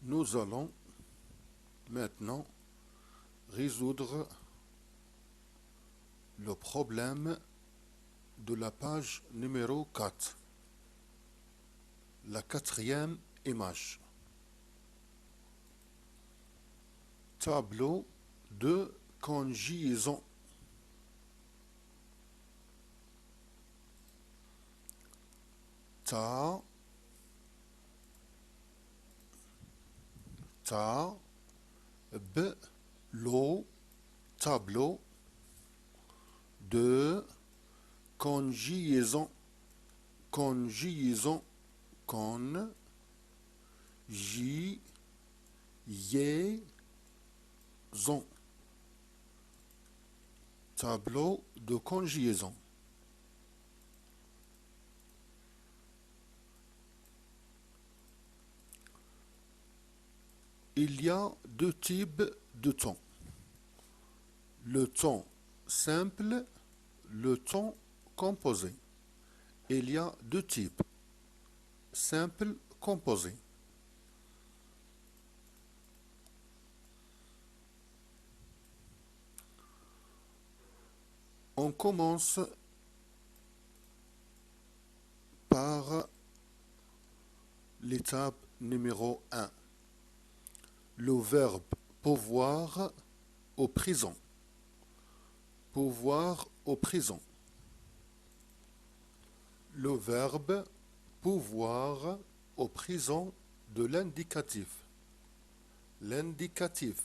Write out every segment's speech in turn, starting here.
Nous allons maintenant résoudre le problème de la page numéro 4, la quatrième image. Tableau de conjugaison. Ta, tableau de conjugaison. Conjugaison. Conjugaison. Tableau de conjugaison. Il y a deux types de temps. Le temps simple, le temps composé. Il y a deux types. Simple, composé. On commence par l'étape numéro 1. Le verbe pouvoir au présent. Pouvoir au présent. Le verbe pouvoir au présent de l'indicatif. L'indicatif,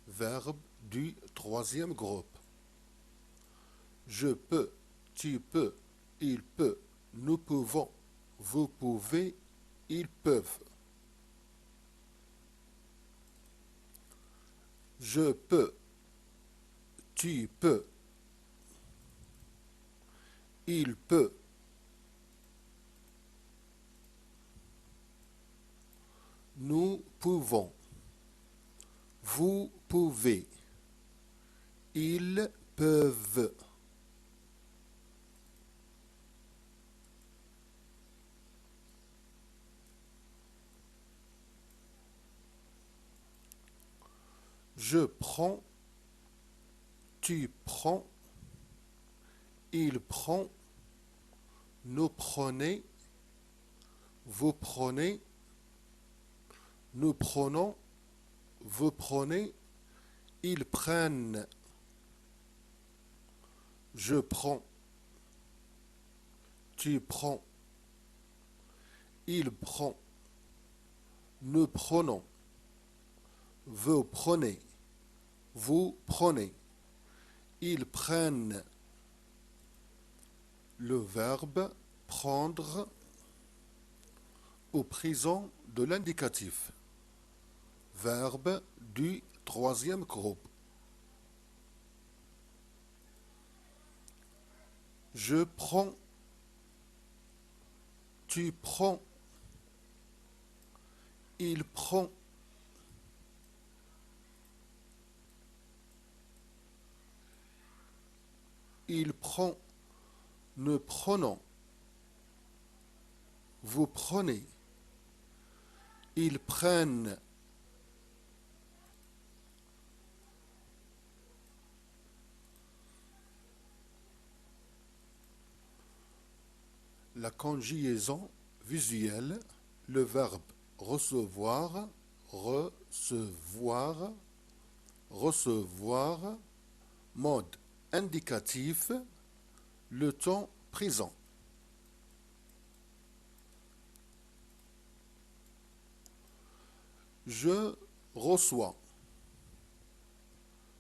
verbe du troisième groupe. Je peux, tu peux, il peut, nous pouvons, vous pouvez, ils peuvent. Je peux, tu peux, il peut, nous pouvons, vous pouvez, ils peuvent. Je prends, tu prends, il prend, nous prenez, vous prenez, nous prenons, vous prenez, ils prennent. Je prends, tu prends, il prend, nous prenons, vous prenez, vous prenez, ils prennent. Le verbe prendre au présent de l'indicatif. Verbe du troisième groupe. Je prends, tu prends, il prend, il prend, nous prenons, vous prenez, ils prennent. La conjugaison visuelle, le verbe recevoir, recevoir, recevoir, mode indicatif, le temps présent. Je reçois,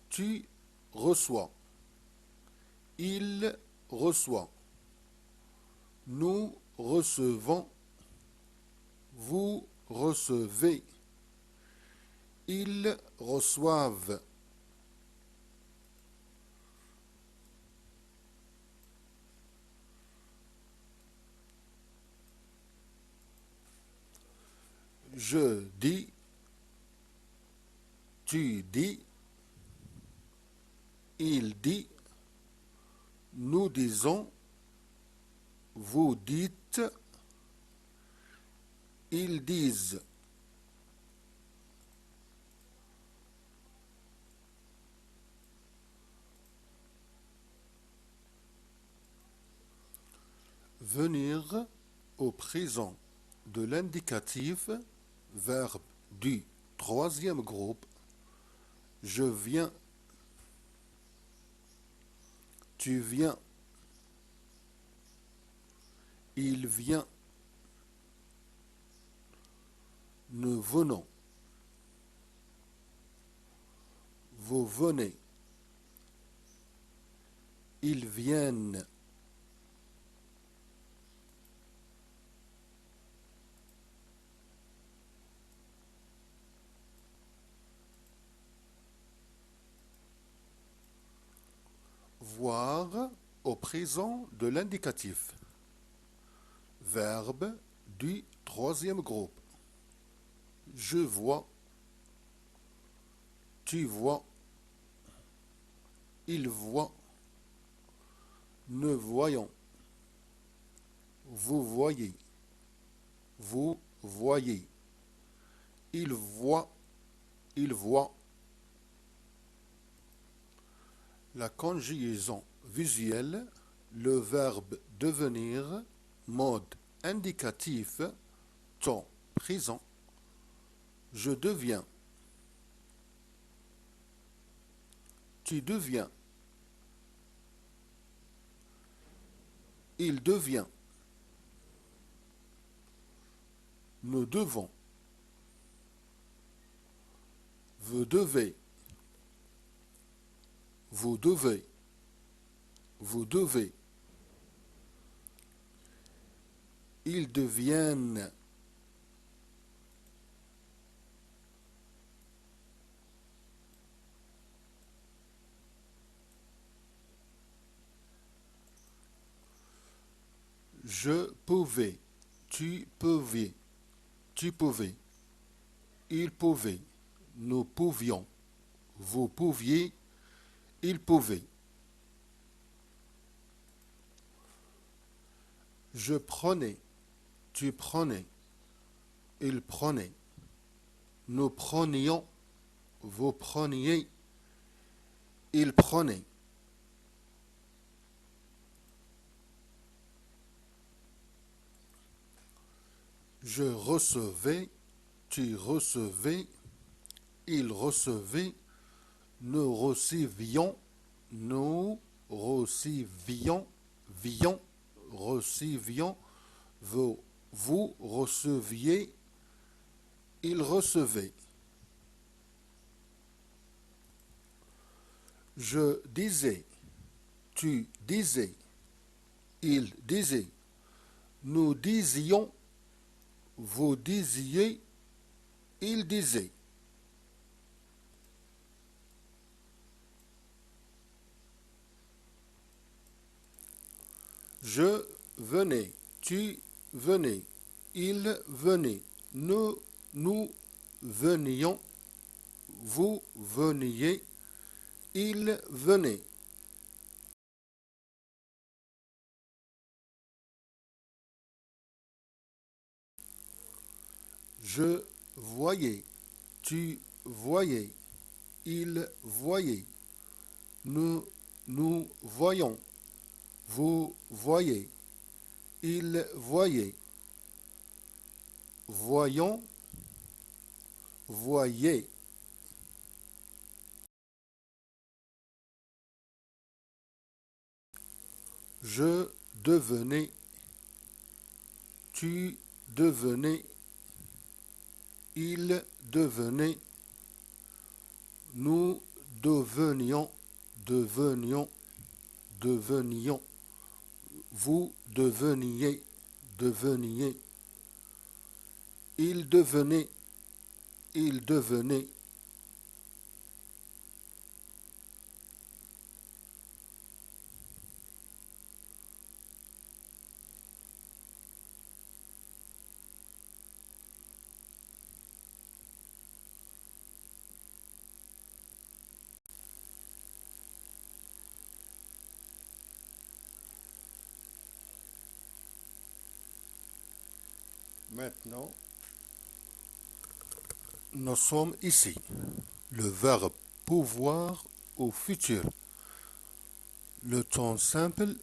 tu reçois, il reçoit, nous recevons, vous recevez, ils reçoivent. Je dis, tu dis, il dit, nous disons, vous dites, ils disent. venir au présent de l'indicatif, verbe du troisième groupe. Je viens, tu viens, il vient, nous venons, vous venez, ils viennent. Voir au présent de l'indicatif. Verbe du troisième groupe. Je vois, tu vois, il voit, nous voyons, vous voyez, vous voyez, il voit, il voit. La conjugaison visuelle, le verbe devenir, mode indicatif, temps présent. Je deviens, tu deviens, il devient, nous devons, vous devez, vous devez, vous devez. Ils deviennent. Je pouvais, tu pouvais, tu pouvais, il pouvait, nous pouvions, vous pouviez, il pouvait. Je prenais, tu prenais, il prenait, nous prenions, vous preniez, il prenait. Je recevais, tu recevais, il recevait, nous recevions, vions, recevions, vous receviez, il recevait. Je disais, tu disais, il disait, nous disions, vous disiez, il disait. Je venais, tu venais, il venait, nous venions, vous veniez, il venait. Je voyais, tu voyais, il voyait, nous voyons, vous voyez, il voyait, voyons, voyez. Je devenais, tu devenais, il devenait, nous devenions, devenions, vous deveniez, il devenait, il devenait. Maintenant, nous sommes ici. Le verbe pouvoir au futur. Le temps simple,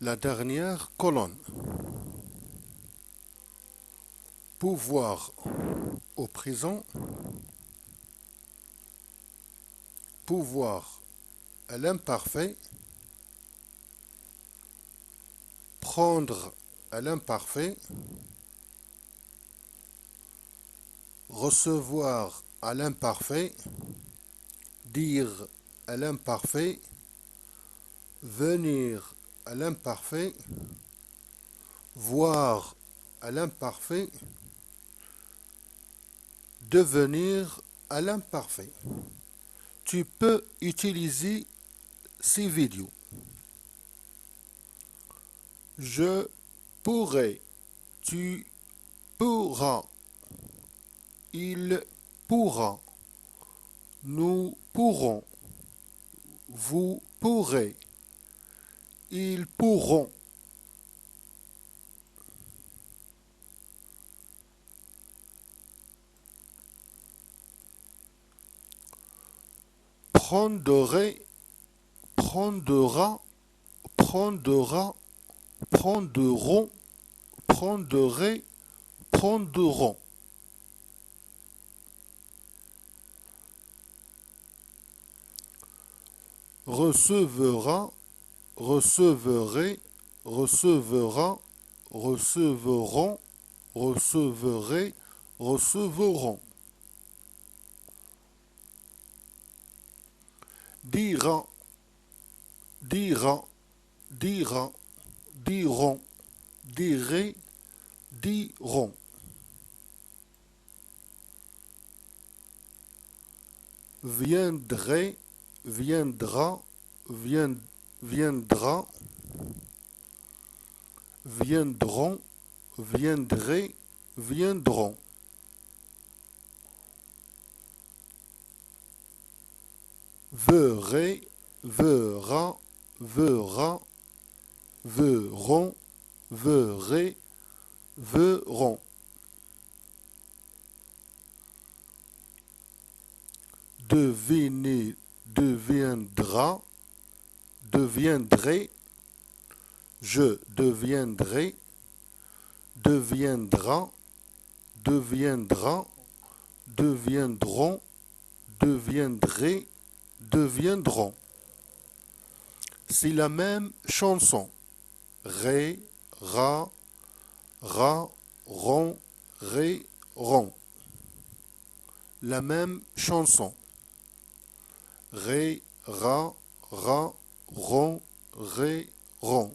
la dernière colonne. Pouvoir au présent. Pouvoir à l'imparfait. Prendre à l'imparfait. Recevoir à l'imparfait. Dire à l'imparfait. Venir à l'imparfait. Voir à l'imparfait. Devenir à l'imparfait. Tu peux utiliser ces vidéos. Je pourrais, tu pourras, il pourra, nous pourrons, vous pourrez, ils pourront. Prendrai, prendra, prendra, prendront, prendrai, prendront. Recevra, recevrai, recevra, recevront, recevrez, recevront. Dira, dira, dira, diront, dirait, diront. Viendrait, viendra, viendra, viendront, viendrait, viendront. Verrai, verra, verra, verront, verrai, verront. Devenez, deviendra, deviendrai, je deviendrai, deviendra, deviendra, deviendront, deviendrai, deviendront. C'est la même chanson. Ré, ra, ron, ré, ron. La même chanson. Ré, ra, ron, ré, ron.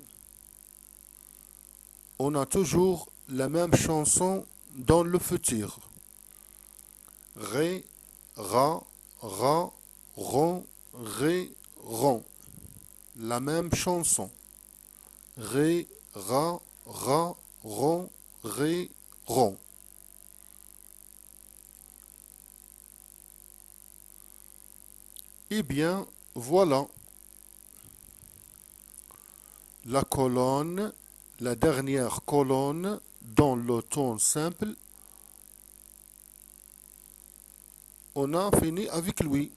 On a toujours la même chanson dans le futur. Ré, ra, ron, ré, ron. La même chanson. Ré, ra, ron, ré, ron. Eh bien, voilà. La colonne, la dernière colonne dans le temps simple, on a fini avec lui.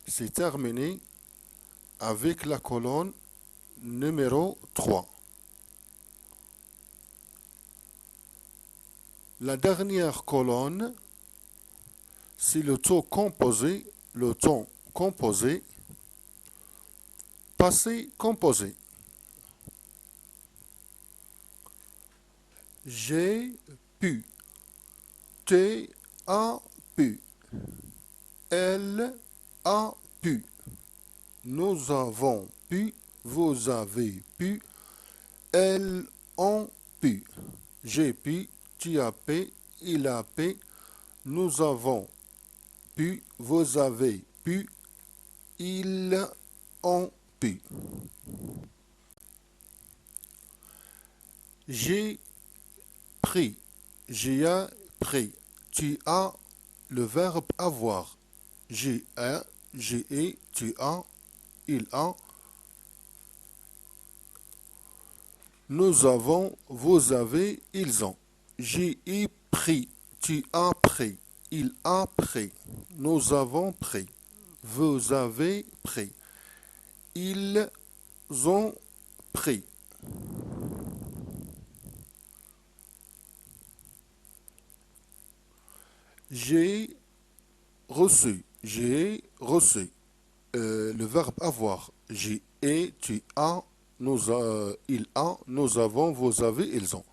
C'est terminé avec la colonne numéro 3. La dernière colonne, c'est le temps composé, passé composé. J'ai pu, tu as pu, elle a pu, nous avons pu, vous avez pu, elles ont pu. J'ai pu, tu as pu, il a pu, nous avons pu, vous avez pu, ils ont pu. J'ai pris, j'ai pris, tu as le verbe avoir. J'ai un, j'ai et, tu as, il a. Nous avons, vous avez, ils ont. J'ai pris, tu as pris, il a pris, nous avons pris, vous avez pris, ils ont pris. J'ai reçu. J'ai reçu. Le verbe avoir. J'ai et, tu as, il a, nous avons, vous avez, ils ont.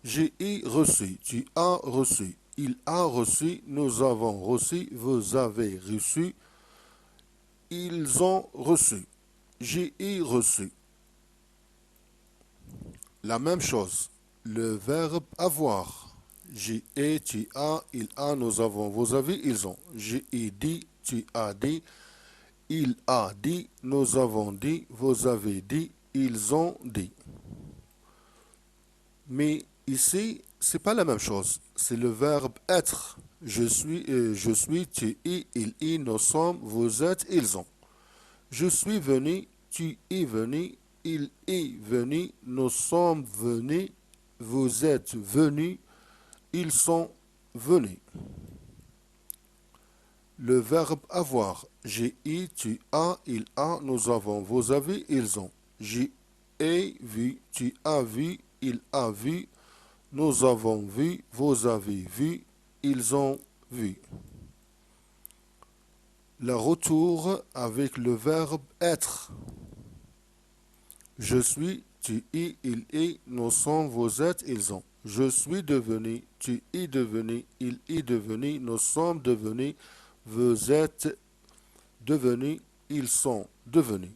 J'ai reçu. Tu as reçu. Il a reçu. Nous avons reçu. Vous avez reçu. Ils ont reçu. J'ai reçu. La même chose. Le verbe avoir. J'ai tu as, il a, nous avons, vous avez, ils ont. J'ai dit, tu as dit, il a dit, nous avons dit, vous avez dit, ils ont dit. Mais ici, c'est pas la même chose. C'est le verbe être. Je suis, tu es, il est, nous sommes, vous êtes, ils ont. Je suis venu, tu es venu, il est venu, nous sommes venus, vous êtes venus, ils sont venus. Le verbe avoir. J'ai eu, tu as, il a, nous avons, vous avez, ils ont. J'ai vu, tu as vu, il a vu, nous avons vu, vous avez vu, ils ont vu. Le retour avec le verbe être. Je suis, tu es, il est, nous sommes, vous êtes, ils ont. Je suis devenu, tu es devenu, il est devenu, nous sommes devenus, vous êtes devenus, ils sont devenus.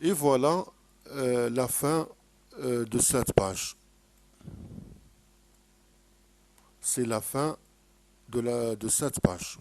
Et voilà la fin de cette page. C'est la fin de cette page.